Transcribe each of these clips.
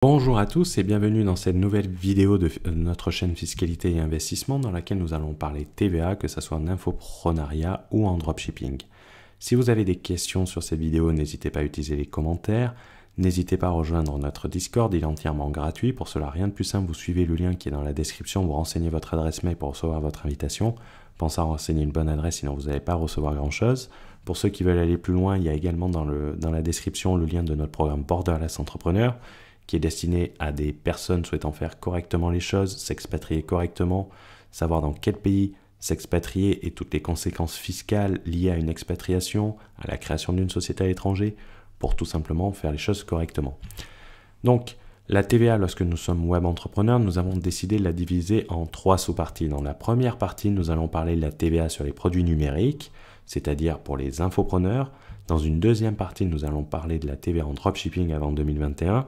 Bonjour à tous et bienvenue dans cette nouvelle vidéo de notre chaîne Fiscalité et Investissement dans laquelle nous allons parler TVA, que ce soit en infoprenariat ou en dropshipping. Si vous avez des questions sur cette vidéo, n'hésitez pas à utiliser les commentaires. N'hésitez pas à rejoindre notre Discord, il est entièrement gratuit. Pour cela, rien de plus simple, vous suivez le lien qui est dans la description, vous renseignez votre adresse mail pour recevoir votre invitation. Pensez à renseigner une bonne adresse, sinon vous n'allez pas recevoir grand-chose. Pour ceux qui veulent aller plus loin, il y a également dans la description le lien de notre programme Borderless Entrepreneur, qui est destiné à des personnes souhaitant faire correctement les choses, s'expatrier correctement, savoir dans quel pays s'expatrier et toutes les conséquences fiscales liées à une expatriation, à la création d'une société à l'étranger, pour tout simplement faire les choses correctement. Donc, la TVA, lorsque nous sommes web entrepreneurs, nous avons décidé de la diviser en 3 sous-parties. Dans la première partie, nous allons parler de la TVA sur les produits numériques, c'est-à-dire pour les infopreneurs. Dans une deuxième partie, nous allons parler de la TVA en dropshipping avant 2021.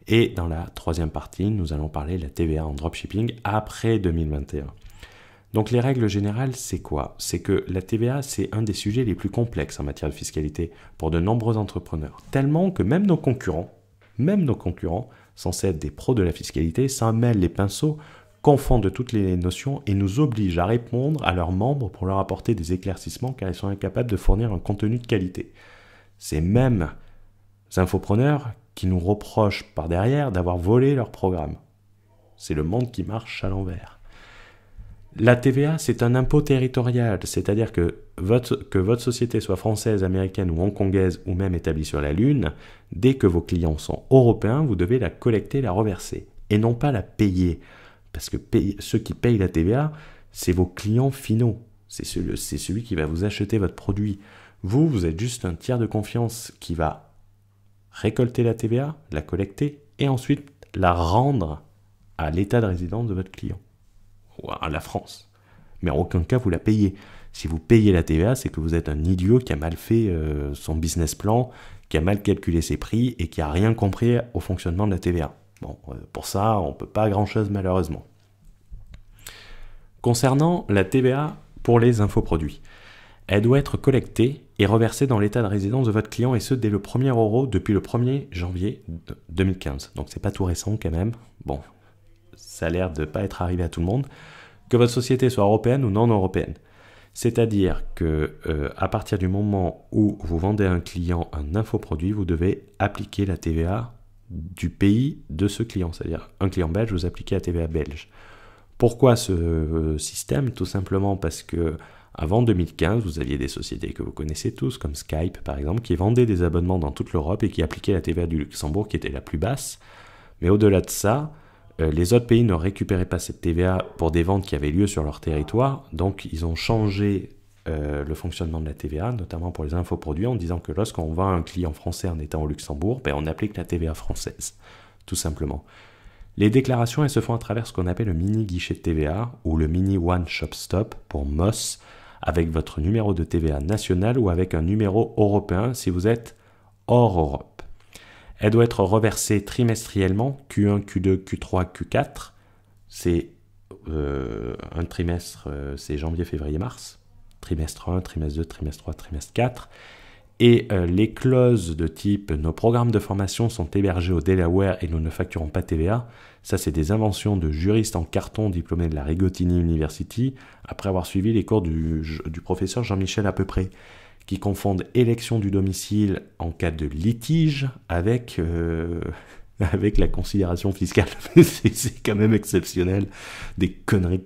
Et dans la troisième partie, nous allons parler de la TVA en dropshipping après 2021. Donc les règles générales, c'est quoi? C'est que la TVA, c'est un des sujets les plus complexes en matière de fiscalité pour de nombreux entrepreneurs. Tellement que même nos concurrents, censés être des pros de la fiscalité, s'en mêlent les pinceaux, confondent toutes les notions et nous obligent à répondre à leurs membres pour leur apporter des éclaircissements car ils sont incapables de fournir un contenu de qualité. Ces mêmes infopreneurs qui nous reprochent par derrière d'avoir volé leur programme. C'est le monde qui marche à l'envers. La TVA, c'est un impôt territorial, c'est-à-dire que votre société soit française, américaine ou hongkongaise ou même établie sur la Lune, dès que vos clients sont européens, vous devez la collecter, la reverser, et non pas la payer. Parce que ceux qui payent la TVA, c'est vos clients finaux. C'est celui qui va vous acheter votre produit. Vous êtes juste un tiers de confiance qui va récolter la TVA, la collecter et ensuite la rendre à l'état de résidence de votre client ou à la France. Mais en aucun cas vous la payez. Si vous payez la TVA, c'est que vous êtes un idiot qui a mal fait son business plan, qui a mal calculé ses prix et qui a rien compris au fonctionnement de la TVA. Bon, pour ça, on ne peut pas grand-chose malheureusement. Concernant la TVA pour les infoproduits, elle doit être collectée et reversée dans l'état de résidence de votre client et ce dès le 1er euro depuis le 1er janvier 2015. Donc c'est pas tout récent quand même. Bon, ça a l'air de ne pas être arrivé à tout le monde. Que votre société soit européenne ou non européenne. C'est-à-dire que à partir du moment où vous vendez à un client un infoproduit, vous devez appliquer la TVA du pays de ce client. C'est-à-dire un client belge, vous appliquez la TVA belge. Pourquoi ce système? Tout simplement parce que avant 2015, vous aviez des sociétés que vous connaissez tous, comme Skype par exemple, qui vendaient des abonnements dans toute l'Europe et qui appliquaient la TVA du Luxembourg qui était la plus basse. Mais au-delà de ça, les autres pays ne récupéraient pas cette TVA pour des ventes qui avaient lieu sur leur territoire. Donc ils ont changé le fonctionnement de la TVA, notamment pour les infoproduits, en disant que lorsqu'on vend à un client français en étant au Luxembourg, on applique la TVA française, tout simplement. Les déclarations, elles se font à travers ce qu'on appelle le mini guichet de TVA ou le mini One Shop Stop pour MOS, avec votre numéro de TVA national ou avec un numéro européen si vous êtes hors Europe. Elle doit être reversée trimestriellement, Q1, Q2, Q3, Q4. C'est un trimestre, c'est janvier, février, mars. Trimestre 1, trimestre 2, trimestre 3, trimestre 4. Et les clauses de type « Nos programmes de formation sont hébergés au Delaware et nous ne facturons pas TVA », ça c'est des inventions de juristes en carton diplômés de la Rigottini University, après avoir suivi les cours du professeur Jean-Michel à peu près, qui confondent élection du domicile en cas de litige avec la considération fiscale. C'est quand même exceptionnel, des conneries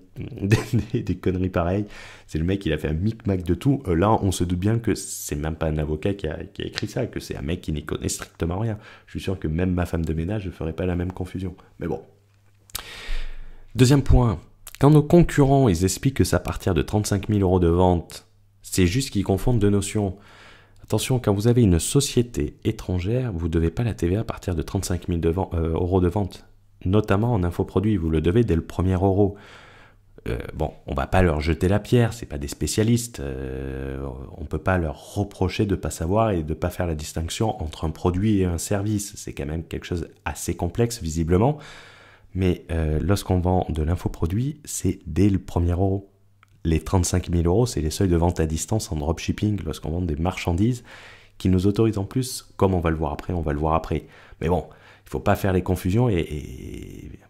pareilles. C'est le mec, il a fait un micmac de tout. Là, on se doute bien que c'est même pas un avocat qui a écrit ça, que c'est un mec qui n'y connaît strictement rien. Je suis sûr que même ma femme de ménage ne ferait pas la même confusion. Mais bon. Deuxième point, quand nos concurrents, ils expliquent que c'est à partir de 35 000 euros de vente, c'est juste qu'ils confondent deux notions. Attention, quand vous avez une société étrangère, vous ne devez pas la TVA à partir de 35 000 euros de vente, notamment en infoproduits. Vous le devez dès le 1er euro. Bon, on ne va pas leur jeter la pierre, ce n'est pas des spécialistes. On ne peut pas leur reprocher de ne pas savoir et de ne pas faire la distinction entre un produit et un service. C'est quand même quelque chose assez complexe, visiblement. Mais lorsqu'on vend de l'infoproduit, c'est dès le 1er euro. Les 35 000 euros, c'est les seuils de vente à distance en dropshipping lorsqu'on vend des marchandises qui nous autorisent en plus, comme on va le voir après. Mais bon, Il ne faut pas faire les confusions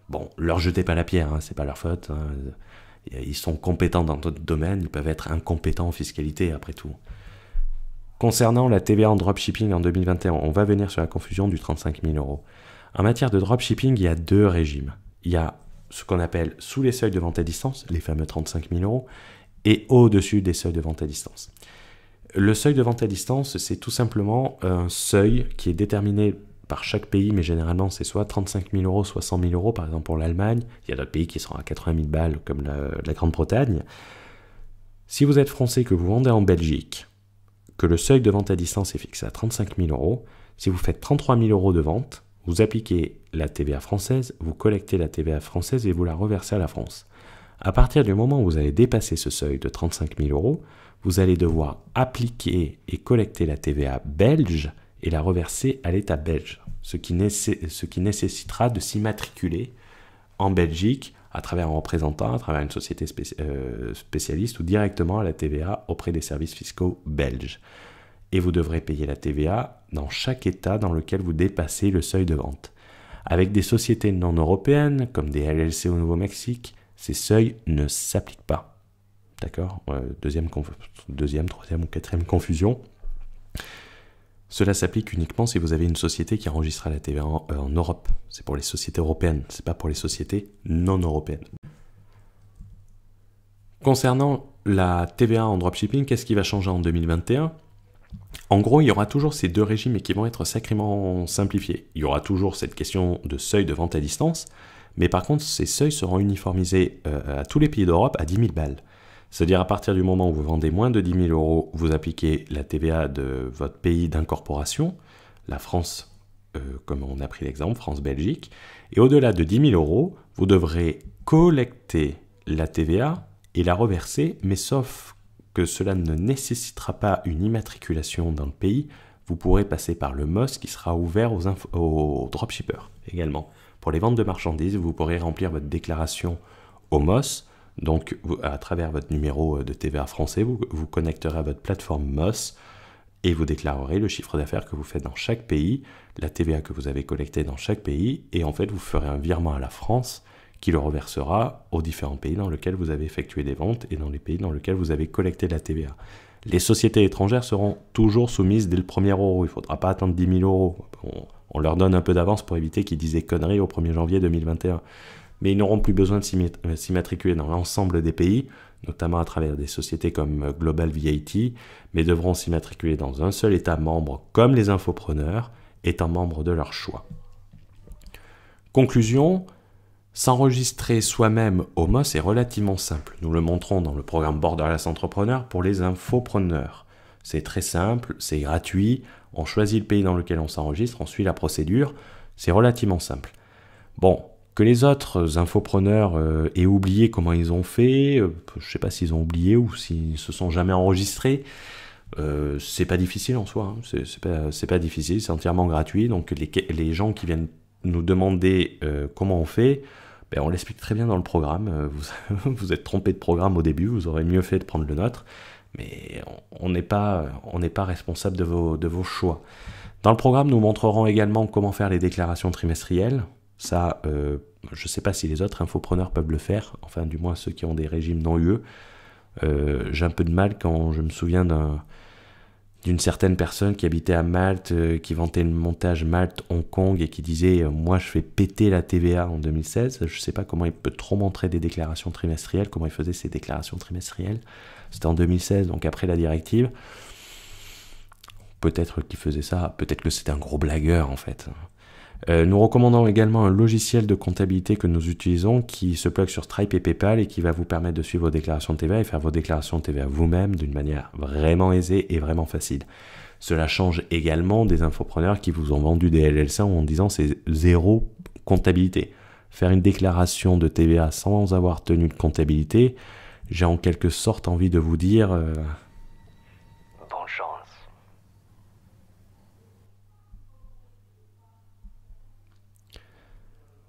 bon, leur jetez pas la pierre, hein, c'est pas leur faute. Hein. Ils sont compétents dans d'autres domaines, ils peuvent être incompétents en fiscalité après tout. Concernant la TVA en dropshipping en 2021, on va venir sur la confusion du 35 000 euros. En matière de dropshipping, il y a deux régimes. Il y a ce qu'on appelle sous les seuils de vente à distance, les fameux 35 000 euros, et au-dessus des seuils de vente à distance. Le seuil de vente à distance, c'est tout simplement un seuil qui est déterminé par chaque pays, mais généralement c'est soit 35 000 euros, soit 100 000 euros, par exemple pour l'Allemagne. Il y a d'autres pays qui seront à 80 000 balles, comme la Grande-Bretagne. Si vous êtes français, que vous vendez en Belgique, que le seuil de vente à distance est fixé à 35 000 euros, si vous faites 33 000 euros de vente, vous appliquez la TVA française, vous collectez la TVA française et vous la reversez à la France. À partir du moment où vous allez dépasser ce seuil de 35 000 euros, vous allez devoir appliquer et collecter la TVA belge et la reverser à l'État belge, ce qui nécessitera de s'immatriculer en Belgique à travers un représentant, à travers une société spécialiste ou directement à la TVA auprès des services fiscaux belges. Et vous devrez payer la TVA dans chaque État dans lequel vous dépassez le seuil de vente. Avec des sociétés non européennes, comme des LLC au Nouveau-Mexique, ces seuils ne s'appliquent pas. D'accord ? Deuxième, troisième ou quatrième confusion. Cela s'applique uniquement si vous avez une société qui enregistre la TVA en Europe. C'est pour les sociétés européennes, c'est pas pour les sociétés non européennes. Concernant la TVA en dropshipping, qu'est-ce qui va changer en 2021 ? En gros, il y aura toujours ces deux régimes qui vont être sacrément simplifiés. Il y aura toujours cette question de seuil de vente à distance, mais par contre, ces seuils seront uniformisés à tous les pays d'Europe à 10 000 balles. C'est-à-dire à partir du moment où vous vendez moins de 10 000 euros, vous appliquez la TVA de votre pays d'incorporation, la France, comme on a pris l'exemple, France-Belgique, et au-delà de 10 000 euros, vous devrez collecter la TVA et la reverser, mais sauf que cela ne nécessitera pas une immatriculation dans le pays, vous pourrez passer par le MOS qui sera ouvert aux dropshippers également. Pour les ventes de marchandises, vous pourrez remplir votre déclaration au MOS. Donc, à travers votre numéro de TVA français, vous connecterez à votre plateforme MOS et vous déclarerez le chiffre d'affaires que vous faites dans chaque pays, la TVA que vous avez collectée dans chaque pays, et en fait, vous ferez un virement à la France qui le reversera aux différents pays dans lesquels vous avez effectué des ventes et dans les pays dans lesquels vous avez collecté la TVA. Les sociétés étrangères seront toujours soumises dès le 1er euro. Il ne faudra pas attendre 10 000 euros. On leur donne un peu d'avance pour éviter qu'ils disent des conneries au 1er janvier 2021. Mais ils n'auront plus besoin de s'immatriculer dans l'ensemble des pays, notamment à travers des sociétés comme Global VAT, mais devront s'immatriculer dans un seul État membre comme les infopreneurs, étant membres de leur choix. Conclusion, s'enregistrer soi-même au MOS est relativement simple. Nous le montrons dans le programme Borderless Entrepreneur pour les infopreneurs. C'est très simple, c'est gratuit, on choisit le pays dans lequel on s'enregistre, on suit la procédure, c'est relativement simple. Bon, que les autres infopreneurs aient oublié comment ils ont fait, je ne sais pas s'ils ont oublié ou s'ils se sont jamais enregistrés, c'est pas difficile en soi, hein. C'est pas difficile, c'est entièrement gratuit. Donc les gens qui viennent nous demander comment on fait, ben on l'explique très bien dans le programme. Vous êtes trompé de programme au début, vous aurez mieux fait de prendre le nôtre, mais on n'est pas responsable de vos choix. Dans le programme, nous montrerons également comment faire les déclarations trimestrielles. Ça, je ne sais pas si les autres infopreneurs peuvent le faire, enfin du moins ceux qui ont des régimes non UE. J'ai un peu de mal quand je me souviens d'une certaine personne qui habitait à Malte, qui vantait le montage Malte-Hong Kong et qui disait « moi je fais péter la TVA en 2016 ». Je ne sais pas comment il peut trop montrer des déclarations trimestrielles, comment il faisait ses déclarations trimestrielles. C'était en 2016, donc après la directive. Peut-être qu'il faisait ça, peut-être que c'était un gros blagueur en fait. Nous recommandons également un logiciel de comptabilité que nous utilisons qui se plug sur Stripe et PayPal et qui va vous permettre de suivre vos déclarations de TVA et faire vos déclarations de TVA vous-même d'une manière vraiment aisée et vraiment facile. Cela change également des infopreneurs qui vous ont vendu des LLC en disant c'est zéro comptabilité. Faire une déclaration de TVA sans avoir tenu de comptabilité, j'ai en quelque sorte envie de vous dire... Bonne chance.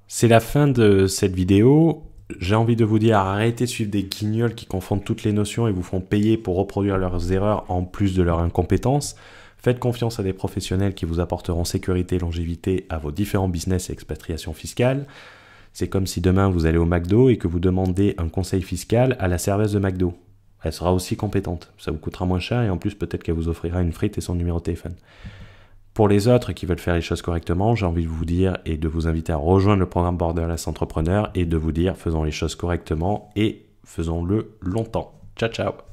C'est la fin de cette vidéo. J'ai envie de vous dire arrêtez de suivre des guignols qui confondent toutes les notions et vous font payer pour reproduire leurs erreurs en plus de leur incompétence. Faites confiance à des professionnels qui vous apporteront sécurité et longévité à vos différents business et expatriations fiscales. C'est comme si demain vous allez au McDo et que vous demandez un conseil fiscal à la serveuse de McDo. Elle sera aussi compétente. Ça vous coûtera moins cher et en plus peut-être qu'elle vous offrira une frite et son numéro de téléphone. Pour les autres qui veulent faire les choses correctement, j'ai envie de vous dire et de vous inviter à rejoindre le programme Borderless Entrepreneur et de vous dire faisons les choses correctement et faisons-le longtemps. Ciao ciao.